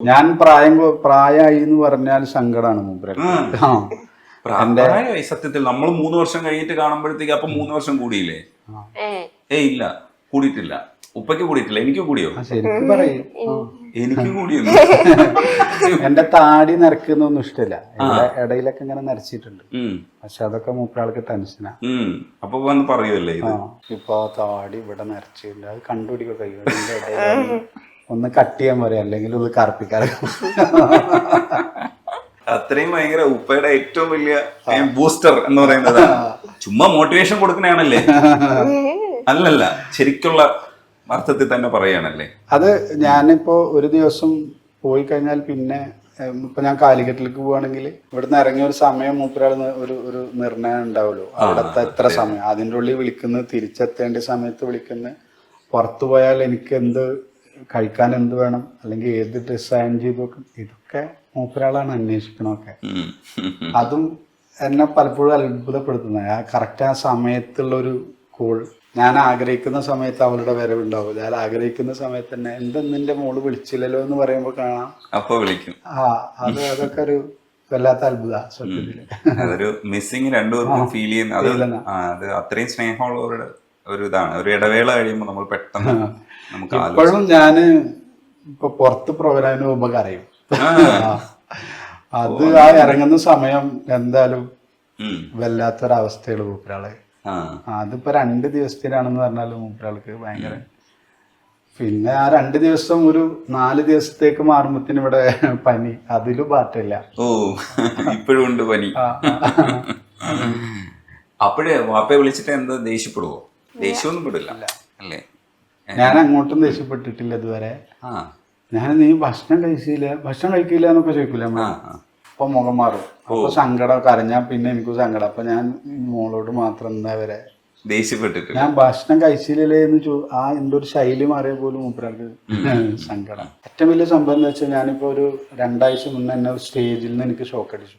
ഞാൻ പ്രായമായി എന്ന് പറഞ്ഞാൽ സങ്കടമാണ് മൂപ്പര്. പ്രായമായി സത്യത്തിൽ. നമ്മൾ 3 വർഷം കഴിഞ്ഞിട്ട് കാണുമ്പോഴത്തേക്ക് അപ്പൊ 3 വർഷം കൂടിയില്ലേ? ഇല്ല, കൂടിയിട്ടില്ല. ഉപ്പയ്ക്ക് കൂടിയിട്ടില്ല. എനിക്ക് കൂടിയോ? ശരിക്കും പറയും, എനിക്ക് കൂടിയൊന്നും. എന്റെ താടി നരക്കുന്നൊന്നും ഇഷ്ടമില്ല. ഇടയിലൊക്കെ ഇങ്ങനെ നരച്ചിട്ടുണ്ട്. പക്ഷെ അതൊക്കെ മൂപ്പരാൾക്ക് ടെൻഷനാ. അപ്പൊ വന്ന് പറയുമല്ലേ ഇത്? ഇപ്പൊ താടി ഇവിടെ നരച്ചിട്ടുണ്ട്, അത് കണ്ടുപിടിക്കുക കഴിയും. ഒന്ന് കട്ട് ചെയ്യാൻ പറയാം, അല്ലെങ്കിൽ ഒന്ന് കറുപ്പിക്കാൻ. അത്രയും ഭയങ്കര ഉപ്പയുടെ ഏറ്റവും വലിയ ബൂസ്റ്റർ എന്ന് പറയുന്നത് ചുമ്മാ മോട്ടിവേഷൻ കൊടുക്കണയാണല്ലേ? അല്ലല്ല, ശരിക്കുള്ള അർത്ഥത്തിൽ തന്നെ പറയാണല്ലേ? അത് ഞാനിപ്പോ ഒരു ദിവസം പോയി കഴിഞ്ഞാൽ പിന്നെ ഇപ്പൊ ഞാൻ കാലിക്കറ്റിലേക്ക് പോവാണെങ്കിൽ ഇവിടുന്ന് ഇറങ്ങിയ ഒരു സമയം മൂപ്പരാൾ ഒരു നിർണയം ഉണ്ടാവുമല്ലോ. അവിടത്തെ എത്ര സമയം, അതിൻ്റെ ഉള്ളിൽ വിളിക്കുന്നത്, തിരിച്ചെത്തേണ്ട സമയത്ത് വിളിക്കുന്നത്, പുറത്തു പോയാൽ എനിക്ക് എന്ത് കഴിക്കാൻ എന്ത് വേണം, അല്ലെങ്കിൽ ഏത് ഡിസൈൻ ചെയ്തു വെക്കും, ഇതൊക്കെ മൂപ്പരാളാണ് അന്വേഷിക്കണമൊക്കെ. അതും എന്നെ പലപ്പോഴും അത്ഭുതപ്പെടുത്തുന്നത്. കറക്റ്റ് ആ സമയത്തുള്ള ഒരു കോൾ. ഞാൻ ആഗ്രഹിക്കുന്ന സമയത്ത് അവളുടെ വരവുണ്ടാവും. ഞാൻ ആഗ്രഹിക്കുന്ന സമയത്ത് തന്നെ എന്തെന്നിന്റെ മോള് വിളിച്ചില്ലല്ലോ എന്ന് പറയുമ്പോൾ കാണാം, അപ്പൊ വിളിക്കും. അതൊക്കെ ഒരു വല്ലാത്ത അത്ഭുത സത്യത്തില്. അതൊരു മിസ്സിങ് രണ്ടുപേർക്കും ഫീൽ ചെയ്യുന്ന അത് അത്രയും സ്നേഹമുള്ളവരുടെ ഒരു ഇതാണ്. ഒരു ഇടവേള കഴിയുമ്പോൾ നമ്മൾ പെട്ടെന്ന് നമുക്ക് ഇപ്പോഴും ഞാന് ഇപ്പൊ പുറത്ത് പ്രോഗ്രാമിന് പോകുമ്പോ കരയും. അത് ആ ഇറങ്ങുന്ന സമയം എന്തായാലും വല്ലാത്തൊരവസ്ഥയാണ് മൂപ്പരാള്. അതിപ്പോ 2 ദിവസത്തിനാണെന്ന് പറഞ്ഞാലും മൂപ്പരാൾക്ക് ഭയങ്കര. പിന്നെ ആ 2 ദിവസം ഒരു 4 ദിവസത്തേക്ക് മാറുമ്പത്തിന് ഇവിടെ പനി, അതിലും മാറ്റില്ല. ഇപ്പോഴും ഉണ്ട് പനി. അപ്പോഴേ വാപ്പയെ വിളിച്ചിട്ട് എന്താ ദേഷ്യപ്പെടുവോ? ദേഷ്യമൊന്നും പെടില്ല അല്ലേ? ഞാൻ അങ്ങോട്ടും ദേഷ്യപ്പെട്ടിട്ടില്ല ഇതുവരെ. ഞാൻ നീ ഭക്ഷണം കഴിക്കില്ല എന്നൊക്കെ ചോദിക്കൂല. അപ്പൊ മുഖം മാറും. അപ്പൊ സങ്കടം, കരഞ്ഞാൽ പിന്നെ എനിക്ക് സങ്കടം. അപ്പൊ ഞാൻ മോളോട് മാത്രം എന്താ വരെ ദേഷ്യപ്പെട്ടിട്ട് ഞാൻ ഭക്ഷണം കഴിച്ചില്ലേ എന്ന് എന്റെ ഒരു ശൈലി മാറിയ പോലും മൂപ്പരാൾക്ക് സങ്കടം. ഏറ്റവും വലിയ സംഭവം എന്ന് വെച്ചാൽ, ഞാനിപ്പോ ഒരു 2 ആഴ്ച മുന്നേ എന്നെ സ്റ്റേജിൽ നിന്ന് എനിക്ക് ഷോക്ക് അടിച്ചു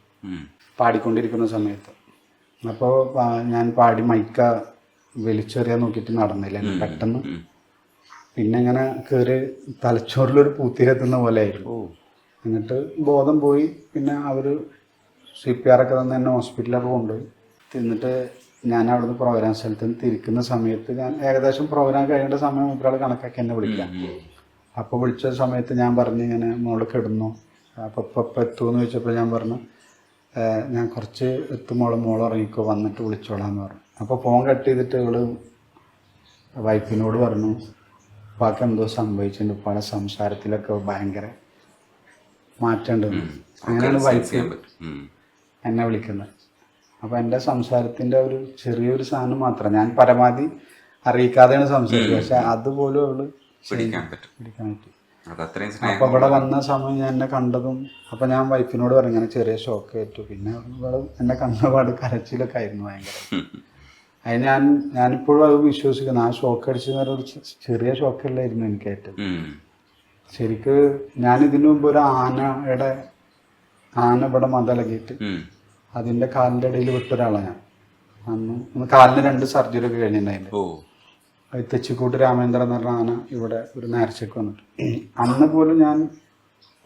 പാടിക്കൊണ്ടിരിക്കുന്ന സമയത്ത്. അപ്പോൾ ഞാൻ പാടി മൈക്ക വലിച്ചെറിയാൻ നോക്കിയിട്ട് നടന്നില്ല. പെട്ടെന്ന് പിന്നെ ഇങ്ങനെ കയറി തലച്ചോറിലൊരു പൂത്തിരെത്തുന്ന പോലെ ആയിരുന്നു. എന്നിട്ട് ബോധം പോയി. പിന്നെ അവർ CPR ഒക്കെ തന്നെ എന്നെ ഹോസ്പിറ്റലൊക്കെ കൊണ്ടുപോയി. എന്നിട്ട് ഞാൻ അവിടുന്ന് പ്രോഗ്രാം സ്ഥലത്ത് നിന്ന് തിരിക്കുന്ന സമയത്ത്, ഞാൻ ഏകദേശം പ്രോഗ്രാം കഴിയേണ്ട സമയം ഒരാൾ കണക്കാക്കി എന്നെ വിളിക്കാം. അപ്പോൾ വിളിച്ച സമയത്ത് ഞാൻ പറഞ്ഞു ഇങ്ങനെ മോള് കിടന്നു, അപ്പോൾ ഇപ്പം എത്തുമെന്ന് ചോദിച്ചപ്പോൾ ഞാൻ പറഞ്ഞു ഞാൻ കുറച്ച് മോൾ ഇറങ്ങിക്കോ, വന്നിട്ട് വിളിച്ചോളാന്ന് പറഞ്ഞു. അപ്പോൾ ഫോൺ കട്ട് ചെയ്തിട്ട് ഇവള് വൈഫിനോട് പറഞ്ഞു ഉപ്പാക്ക് എന്തോ സംഭവിച്ചിട്ടുണ്ട്, ഉപ്പാടെ സംസാരത്തിലൊക്കെ ഭയങ്കര മാറ്റമുണ്ടെന്ന്. അങ്ങനെയാണ് വൈഫ് എന്നെ വിളിക്കുന്നത്. അപ്പം എൻ്റെ സംസാരത്തിൻ്റെ ഒരു ചെറിയൊരു സാധനം മാത്രം ഞാൻ പരമാവധി അറിയിക്കാതെയാണ് സംസാരിക്കുക. പക്ഷെ അതുപോലും അവള് പിടിക്കാൻ പറ്റും. അപ്പൊ ഇവിടെ വന്ന സമയം ഞാൻ എന്നെ കണ്ടതും, അപ്പൊ ഞാൻ വൈഫിനോട് പറഞ്ഞു ഇങ്ങനെ ചെറിയ ഷോക്ക് ഏറ്റു. പിന്നെ ഇവിടെ എന്നെ കണ്ടപാട് കരച്ചിലൊക്കെ ആയിരുന്നു ഭയങ്കര. അത് ഞാനിപ്പോഴും അത് വിശ്വസിക്കുന്നു. ആ ഷോക്ക് അടിച്ചൊരു ചെറിയ ഷോക്കല്ലായിരുന്നു എനിക്ക് ഏറ്റവും. ശരിക്ക് ഞാൻ ഇതിനു മുമ്പ് ഒരു ആന ഇവിടെ മതലകിയിട്ട് അതിന്റെ കാലിന്റെ ഇടയിൽ വിട്ടൊരാളാണ് ഞാൻ. അന്ന് കാലിന് 2 സർജറി ഒക്കെ കഴിഞ്ഞിട്ടുണ്ടായിരുന്നു. തെച്ചിക്കോട്ട് രാമേന്ദ്രൻ എന്ന് പറഞ്ഞ ആന ഇവിടെ ഒരു നേർച്ചയ്ക്ക് വന്നിട്ട്, അന്ന് പോലും ഞാൻ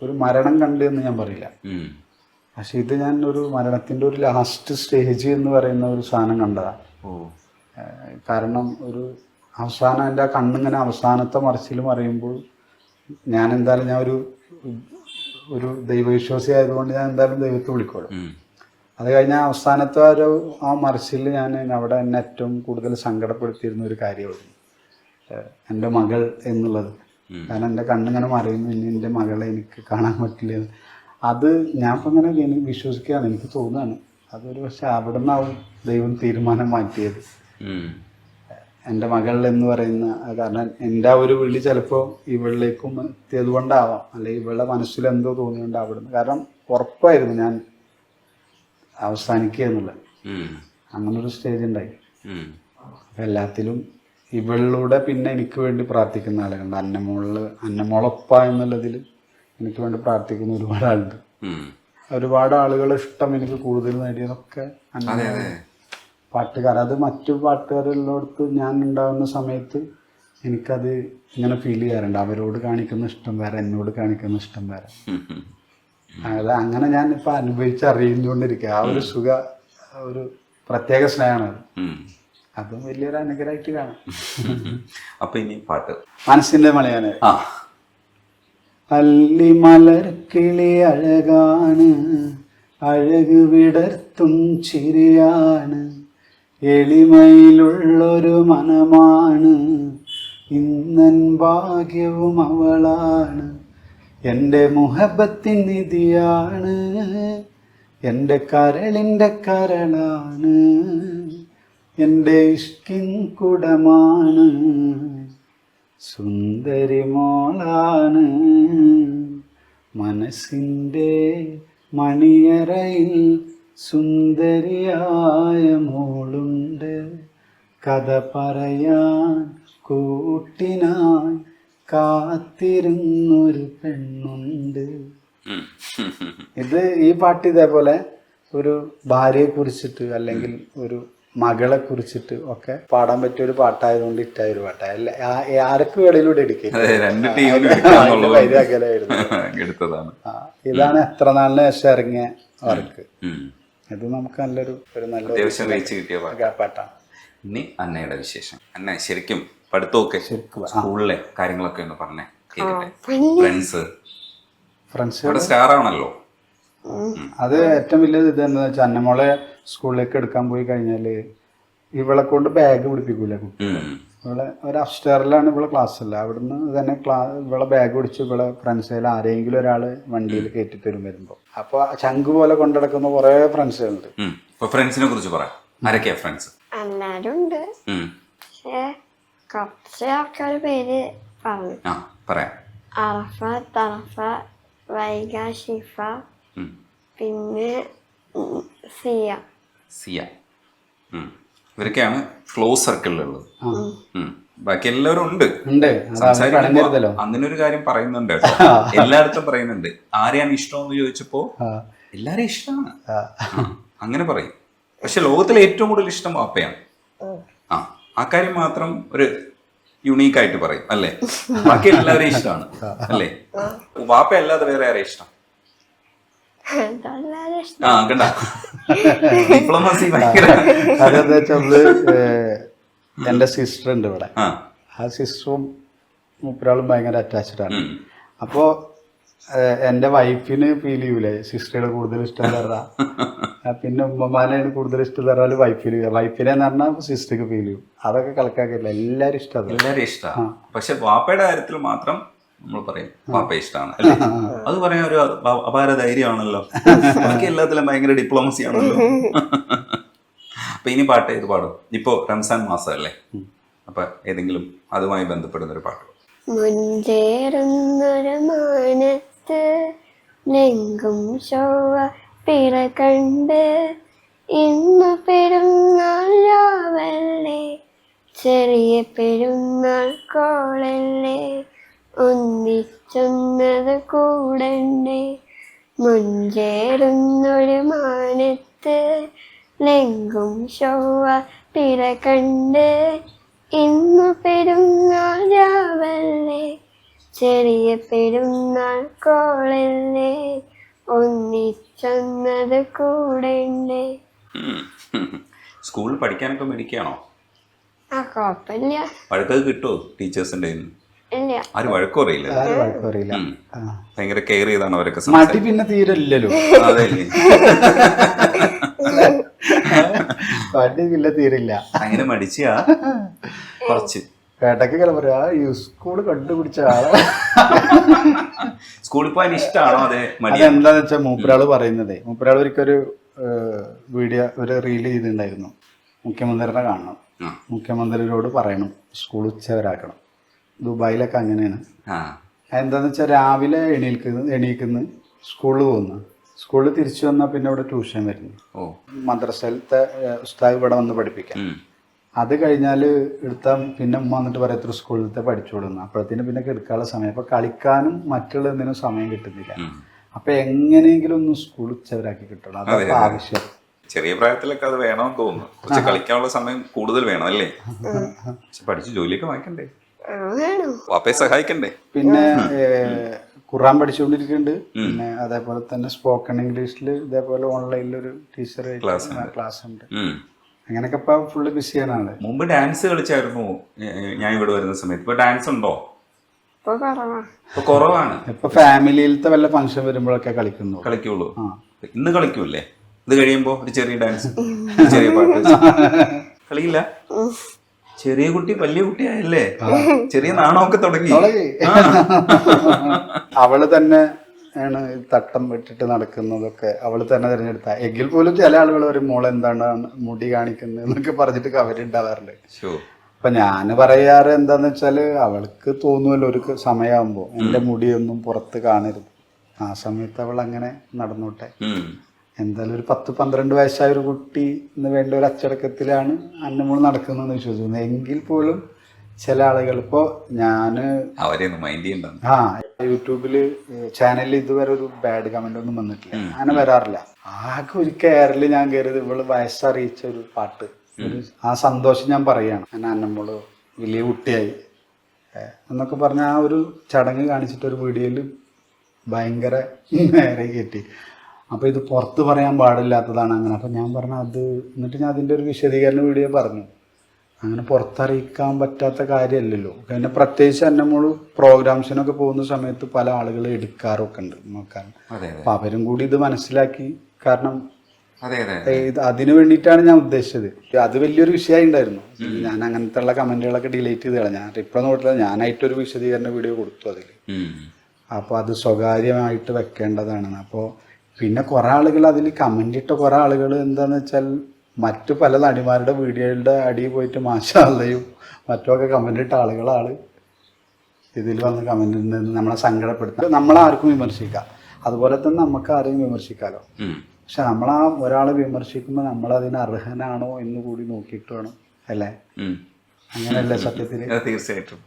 ഒരു മരണം കണ്ടു എന്ന് ഞാൻ പറയില്ല. പക്ഷെ ഇത് ഞാൻ ഒരു മരണത്തിന്റെ ഒരു ലാസ്റ്റ് സ്റ്റേജ് എന്ന് പറയുന്ന ഒരു സാധനം കണ്ടതാണ്. കാരണം ഒരു അവസാനം എൻ്റെ ആ കണ്ണിങ്ങനെ അവസാനത്തെ മറിച്ചിൽ മറിയുമ്പോൾ ഞാൻ എന്തായാലും ഞാൻ ഒരു ദൈവവിശ്വാസി ആയതുകൊണ്ട് ഞാൻ എന്തായാലും ദൈവത്തെ വിളിക്കുള്ളൂ. അത് കഴിഞ്ഞാൽ അവസാനത്തെ ആ മറിച്ചിൽ ഞാൻ അവിടെ എന്നെ ഏറ്റവും കൂടുതൽ സങ്കടപ്പെടുത്തിയിരുന്ന ഒരു കാര്യമായിരുന്നു എൻ്റെ മകൾ എന്നുള്ളത്. കാരണം എൻ്റെ കണ്ണിങ്ങനെ മറിയുന്നു, ഇനി എൻ്റെ മകളെ എനിക്ക് കാണാൻ പറ്റില്ല. അത് ഞാൻ ഇപ്പം ഇങ്ങനെ വിശ്വസിക്കുകയാണ്, എനിക്ക് തോന്നുകയാണ് അതൊരു. പക്ഷെ അവിടെ നിന്നാവും ദൈവം തീരുമാനം മാറ്റിയത്. എൻ്റെ മകൾ എന്ന് പറയുന്ന, കാരണം എൻ്റെ ആ ഒരു വിളി ചിലപ്പോൾ ഇവളിലേക്കും എത്തിയത് കൊണ്ടാവാം, അല്ലെങ്കിൽ ഇവളുടെ മനസ്സിലെന്തോ തോന്നിയുണ്ട് അവിടുന്ന്. കാരണം ഉറപ്പായിരുന്നു ഞാൻ അവസാനിക്കുക എന്നുള്ളത്. അങ്ങനൊരു സ്റ്റേജ് ഉണ്ടായി. എല്ലാത്തിലും ഇവളിലൂടെ പിന്നെ എനിക്ക് വേണ്ടി പ്രാർത്ഥിക്കുന്ന ആളുകളുണ്ട്. അന്നമോളൊപ്പ എന്നുള്ളതിൽ എനിക്ക് വേണ്ടി പ്രാർത്ഥിക്കുന്ന ഒരുപാട് ആളുണ്ട്. ഒരുപാട് ആളുകളെ ഇഷ്ടം എനിക്ക് കൂടുതൽ നേടിയതൊക്കെ പാട്ടുകാർ. അത് മറ്റു പാട്ടുകാരുള്ളടത്ത് ഞാൻ ഉണ്ടാകുന്ന സമയത്ത് എനിക്കത് ഇങ്ങനെ ഫീൽ ചെയ്യാറുണ്ട്. അവരോട് കാണിക്കുന്ന ഇഷ്ടം വേറെ, എന്നോട് കാണിക്കുന്ന ഇഷ്ടം വേറെ. അത് അങ്ങനെ ഞാൻ ഇപ്പൊ അനുഭവിച്ചറിയുന്നോണ്ടിരിക്കുക. ആ ഒരു ഒരു പ്രത്യേക സ്നേഹമാണ് അത്. അതും വലിയൊരു അനുഗ്രഹമായിട്ട് കാണാം. അപ്പൊ ഇനി പാട്ട് മനസ്സിന്റെ മലയാണ്. അല്ലി മലർക്കിളി അഴകാണ്, അഴക് വിടർത്തും ചിരിയാണ്, എളിമയിലുള്ളൊരു മനമാണ്, ഇന്നൻ ഭാഗ്യവും അവളാണ്, എൻ്റെ മുഹബത്തിൻ നിധിയാണ്, എൻ്റെ കരളിൻ്റെ കരളാണ്, എൻ്റെ ഇഷ്കിൻ കുടമാണ്, സുന്ദരി മോളാണ്, മനസ്സിൻ്റെ മണിയറയിൽ സുന്ദരിയായ മോളുണ്ട്, കഥ പറയാൻ കൂട്ടിനായി കാത്തിരുന്നൊരു പെണ്ണുണ്ട്. ഇത് ഈ പാട്ട് ഇതേപോലെ ഒരു ഭാര്യയെ കുറിച്ചിട്ട് അല്ലെങ്കിൽ ഒരു മകളെ കുറിച്ചിട്ട് ഒക്കെ പാടാൻ പറ്റിയ ഒരു പാട്ടായതുകൊണ്ട് ഇറ്റായ ഒരു പാട്ടാണ്. ആർക്കും ഇടയിലൂടെ എടുത്തതാണ്. ഇതാണ് എത്ര നാളിന് ശേഷം ഇറങ്ങിയ വർക്ക്. ഇത് നമുക്ക് നല്ലൊരു പാട്ടാണ്. ഇനി അന്നയുടെ വിശേഷം. അന്ന ശരിക്കും പഠിത്തമൊക്കെ സ്കൂളിലെ കാര്യങ്ങളൊക്കെ ഒന്ന് പറഞ്ഞേ കേൾക്കട്ടെ. ഫ്രണ്ട്സ് സ്റ്റാർ ആണല്ലോ. അത് ഏറ്റവും വലിയ ഇത് എന്താ വെച്ചാൽ അന്നമോളെ സ്കൂളിലേക്ക് എടുക്കാൻ പോയി കഴിഞ്ഞാല് ഇവളെ കൊണ്ട് ബാഗ് പിടിപ്പിക്കൂല കുട്ടി. ഇവളെ ഒരു അപ്സ്റ്റേറിലാണ് ഇവളെ ക്ലാസ് അല്ല, അവിടുന്ന് തന്നെ ഇവളെ ബാഗ് പിടിച്ച് ഇവളെ ഫ്രണ്ട്സിൽ ആരെങ്കിലും ഒരാള് വണ്ടിയിൽ കയറ്റി തരും വരുമ്പോ. അപ്പൊ ചങ്ക് പോലെ കൊണ്ടുനടക്കുന്ന കുറെ ഫ്രണ്ട്സുകളുണ്ട്. ഫ്രണ്ട്സിനെ കുറിച്ച് പറയാം. ആരൊക്കെയാ ഫ്രണ്ട്സ്? എല്ലാരും ഉണ്ട്. കുറച്ച് ആൾക്കാർ പേര് പറഞ്ഞു. അറഫ, തറഫ, വൈഗ, ഷിഫ, പിന്നെ സിയ. ഇവരൊക്കെയാണ് ക്ലോസ് സർക്കിളിലുള്ളത്. ബാക്കി എല്ലാവരും ഉണ്ട്. അങ്ങനൊരു കാര്യം പറയുന്നുണ്ട് കേട്ടോ, എല്ലായിടത്തും പറയുന്നുണ്ട്. ആരെയാണ് ഇഷ്ടം എന്ന് ചോദിച്ചപ്പോ എല്ലാരെയും ഇഷ്ടമാണ് അങ്ങനെ പറയും. പക്ഷെ ലോകത്തിലെ ഏറ്റവും കൂടുതൽ ഇഷ്ടം വാപ്പയാണ്. ആ കാര്യം മാത്രം ഒരു യുണീക്ക് ആയിട്ട് പറയും അല്ലേ. ബാക്കി എല്ലാവരെയും ഇഷ്ടമാണ് അല്ലേ. വാപ്പ അല്ലാതെ വേറെ ആരെയും ഇഷ്ടം? ഡിപ്ലോമസി അതെന്താ വെച്ചാൽ എന്റെ സിസ്റ്റർ ഉണ്ട് ഇവിടെ. ആ സിസ്റ്ററും മൂപ്പരാളും ഭയങ്കര അറ്റാച്ച്ഡ് ആണ്. അപ്പോ എന്റെ വൈഫിന് ഫീൽ ചെയ്യൂലേ സിസ്റ്ററുടെ കൂടുതൽ ഇഷ്ടം തരാ, പിന്നെ ഉമ്മമാനാണ് കൂടുതൽ ഇഷ്ടം തരാല് വൈഫിനെ എന്ന് പറഞ്ഞാൽ സിസ്റ്റർക്ക് ഫീൽ ചെയ്യും. അതൊക്കെ കണക്കാക്കില്ല, എല്ലാരും ഇഷ്ടമാണ്. എല്ലാരും ഇഷ്ടമാണ്. പക്ഷെ വാപ്പയുടെ കാര്യത്തിൽ മാത്രം നമ്മൾ പറയും വാപ്പ ഇഷ്ടമാണ് അല്ലേ. അത് പറയാൻ ഒരു അപാര ധൈര്യമാണല്ലോ. ബാക്കി എല്ലാത്തിലും ഭയങ്കര ഡിപ്ലോമസി ആണല്ലോ. അപ്പൊ ഇനി പാട്ട് ഏത് പാടും? ഇപ്പോ റംസാൻ മാസം അല്ലേ, അപ്പൊ ഏതെങ്കിലും അതുമായി ബന്ധപ്പെടുന്ന ഒരു പാട്ട്. മുഞ്ചേറുന്നൊരു മാനത്ത് ലെങ്കും ചൊവ്വ പിറ കണ്ട് ഇന്ന് പെരുന്നാൾ രാവല്ലേ, ചെറിയ പെരുന്നാൾ കോളല്ലേ, ഒന്നിച്ചൊന്നത് കൂടണ്ടേ. മുഞ്ചേറുന്നൊരു മാനത്ത് ലെങ്കും ചൊവ്വ പിറ കണ്ട് ഇന്നു പെരുന്നാൾ രാവല്ലേ, ചെറിയ പെരുന്നാൾ കോളല്ലേ, ഒന്നിച്ചൊന്നത് കൂടണ്ടേ. സ്കൂളിൽ പഠിക്കാനൊക്കെ മേടിക്കുകയാണോ? കുഴപ്പമില്ല. വഴക്കൊക്കെ കിട്ടുമോ ടീച്ചേഴ്സിന്റെ? ഇല്ല. ആരും വഴക്കറിയില്ല. ഭയങ്കര കെയർ ചെയ്താണ് അവരൊക്കെ. മടി പിന്നെ തീരല്ലോ. അതല്ലേ, മടി പിന്നെ തീരില്ല. അങ്ങനെ മടിച്ചാ കുറച്ച് കേട്ടൊക്കെ പറയാ സ്കൂള് കണ്ടുപിടിച്ച ആളെ. സ്കൂളിൽ പോകാൻ ഇഷ്ടമാണോ? അതെ. അതെന്താന്ന് വെച്ചാൽ മൂപ്പരാള് പറയുന്നതേ, മൂപ്പരാൾ ഒരിക്കലൊരു വീഡിയോ ഒരു റീൽ ചെയ്തിട്ടുണ്ടായിരുന്നു. മുഖ്യമന്ത്രിനെ കാണണം, മുഖ്യമന്ത്രിയോട് പറയണം സ്കൂൾ ഉച്ചവരാക്കണം. ദുബായിലൊക്കെ അങ്ങനെയാണ്. എന്താന്ന് വെച്ചാൽ രാവിലെ എണീക്കുന്നു, സ്കൂളിൽ പോകുന്നു, സ്കൂളിൽ തിരിച്ചു വന്നാൽ പിന്നെ ഇവിടെ ട്യൂഷൻ വരുന്നു. മദ്രസയിലത്തെ ഉസ്താദ് ഇവിടെ വന്ന് പഠിപ്പിക്കാം. അത് കഴിഞ്ഞാൽ എടുത്താൽ പിന്നെ ഉമ്മ വന്നിട്ട് പറയത്ര സ്കൂളിലത്തെ പഠിച്ചോളുന്നു. അപ്പോഴത്തേനും പിന്നെ എടുക്കാനുള്ള സമയം. അപ്പൊ കളിക്കാനും മറ്റുള്ള എന്തിനും സമയം കിട്ടുന്നില്ല. അപ്പൊ എങ്ങനെയെങ്കിലും ഒന്ന് സ്കൂൾ ഉച്ചവരാക്കി കിട്ടണം, അതൊക്കെ ആവശ്യം. ചെറിയ പ്രായത്തിലൊക്കെ അത് വേണമെന്ന് തോന്നുന്നു. കുറച്ച് കളിക്കാനുള്ള സമയം കൂടുതൽ വേണം അല്ലേ. പക്ഷെ പഠിച്ച് ജോലിയൊക്കെ വാങ്ങിക്കണ്ടേ. വേണോ? വാപ്പയെ സഹായിക്കണ്ടേ? പിന്നെ ഖുറാൻ പഠിച്ചുകൊണ്ടിരിക്കുന്നുണ്ട്. പിന്നെ അതേപോലെ തന്നെ സ്പോക്കൺ ഇംഗ്ലീഷിൽ ഇതേപോലെ ഓൺലൈനിൽ ഒരു ടീച്ചർ ക്ലാസ് ഉണ്ട്. അങ്ങനെയൊക്കെ ഇപ്പൊ ഫുള്ള് ബിസിയാണ് ആള്. മുമ്പ് ഡാൻസ് കളിച്ചായിരുന്നു ഞാൻ ഇവിടെ വരുന്ന സമയത്ത്. ഇപ്പൊ ഡാൻസ് ഉണ്ടോ? ഇപ്പൊ കുറവാ. ഇപ്പൊ കുറവാണ്. ഇപ്പൊ ഫാമിലിയിലത്തെ വല്ല ഫംഗ്ഷൻ വരുമ്പോഴൊക്കെ കളിക്കുള്ളൂ. ഇന്ന് കളിക്കൂല്ലേ? ഇത് കഴിയുമ്പോ ഒരു ചെറിയ ഡാൻസ്, ചെറിയ പാട്ട് കളിയില്ല? ചെറിയ കുട്ടി വലിയ കുട്ടിയായല്ലേ? ചെറിയ നാണമൊക്കെ തുടങ്ങി. അവള് തന്നെ ആണ് തട്ടം വിട്ടിട്ട് നടക്കുന്നതൊക്കെ അവള് തന്നെ തിരഞ്ഞെടുത്ത. എങ്കിൽ പോലും ചില ആളുകൾ പറയും മോൾ എന്താണ് മുടി കാണിക്കുന്നത് എന്നൊക്കെ പറഞ്ഞിട്ട് കവരുണ്ടാവാറുണ്ട്. അപ്പൊ ഞാന് പറയാറ് എന്താന്ന് വെച്ചാല് അവൾക്ക് തോന്നുമല്ലോ ഒരു സമയമാകുമ്പോ എന്റെ മുടിയൊന്നും പുറത്ത് കാണരുത്, ആ സമയത്ത് അവൾ അങ്ങനെ നടന്നോട്ടെ. എന്തായാലും ഒരു 10-12 വയസ്സായ ഒരു കുട്ടി എന്ന് വേണ്ട ഒരു അച്ചടക്കത്തിലാണ് അന്നമോൾ നടക്കുന്നതെന്ന് വിശ്വസിക്കുന്നു. എങ്കിൽ പോലും ചില ആളുകൾ ഇപ്പോ ഞാന് യൂട്യൂബില് ചാനലിൽ ഇതുവരെ ഒരു ബാഡ് കമന്റ് ഒന്നും വന്നിട്ടില്ല, അങ്ങനെ വരാറില്ല. ആകെ ഒരു കയറില് ഞാൻ കയറിയത് ഇവള് വയസ്സറിയിച്ച ഒരു പാട്ട്, ആ സന്തോഷം ഞാൻ പറയാണ്. ഞാൻ അന്നമോള് വലിയ കുട്ടിയായി എന്നൊക്കെ പറഞ്ഞ ആ ഒരു ചടങ്ങ് കാണിച്ചിട്ട് ഒരു വീഡിയോയിൽ ഭയങ്കര നേരെ കയറ്റി. അപ്പോൾ ഇത് പുറത്ത് പറയാൻ പാടില്ലാത്തതാണ് അങ്ങനെ. അപ്പം ഞാൻ പറഞ്ഞു അത്, എന്നിട്ട് ഞാൻ അതിൻ്റെ ഒരു വിശദീകരണ വീഡിയോ പറഞ്ഞു. അങ്ങനെ പുറത്തറിയിക്കാൻ പറ്റാത്ത കാര്യമല്ലല്ലോ. പിന്നെ പ്രത്യേകിച്ച് അന്നമോള് പ്രോഗ്രാംസിനൊക്കെ പോകുന്ന സമയത്ത് പല ആളുകൾ എടുക്കാറൊക്കെ ഉണ്ട് നോക്കാൻ. അപ്പം അവരും കൂടി ഇത് മനസ്സിലാക്കി. കാരണം അതിന് വേണ്ടിയിട്ടാണ് ഞാൻ ഉദ്ദേശിച്ചത്. അത് വലിയൊരു വിഷയമായി ഉണ്ടായിരുന്നു. ഞാൻ അങ്ങനത്തെ ഉള്ള കമന്റുകളൊക്കെ ഡിലീറ്റ് ചെയ്ത് കളഞ്ഞു. ഞാൻ റിപ്ലൈ നോക്കില്ല, ഞാനായിട്ടൊരു വിശദീകരണ വീഡിയോ കൊടുത്തു അതിൽ. അപ്പോൾ അത് സ്വകാര്യമായിട്ട് വെക്കേണ്ടതാണ്. അപ്പോൾ പിന്നെ കുറേ ആളുകൾ അതിൽ കമന്റ് ഇട്ട കുറേ ആളുകൾ എന്താന്ന് വെച്ചാൽ മറ്റു പല നടിമാരുടെ വീഡിയോകളുടെ അടിയിൽ പോയിട്ട് മാഷാല്ലയും മറ്റൊക്കെ കമന്റ് ഇട്ട ആളുകളാണ് ഇതിൽ വന്ന് കമന്റ് ഇടുന്നത്. നമ്മളെ സങ്കടപ്പെടുത്താൻ നമ്മളാർക്കും വിമർശിക്കാം, അതുപോലെ തന്നെ നമുക്ക് ആരെയും വിമർശിക്കാമല്ലോ. പക്ഷെ നമ്മളാ ഒരാളെ വിമർശിക്കുമ്പോൾ നമ്മളതിന് അർഹനാണോ എന്ന് കൂടി നോക്കിയിട്ട് വേണം, അല്ലേ? അങ്ങനെയല്ലേ സത്യത്തിൽ? തീർച്ചയായിട്ടും.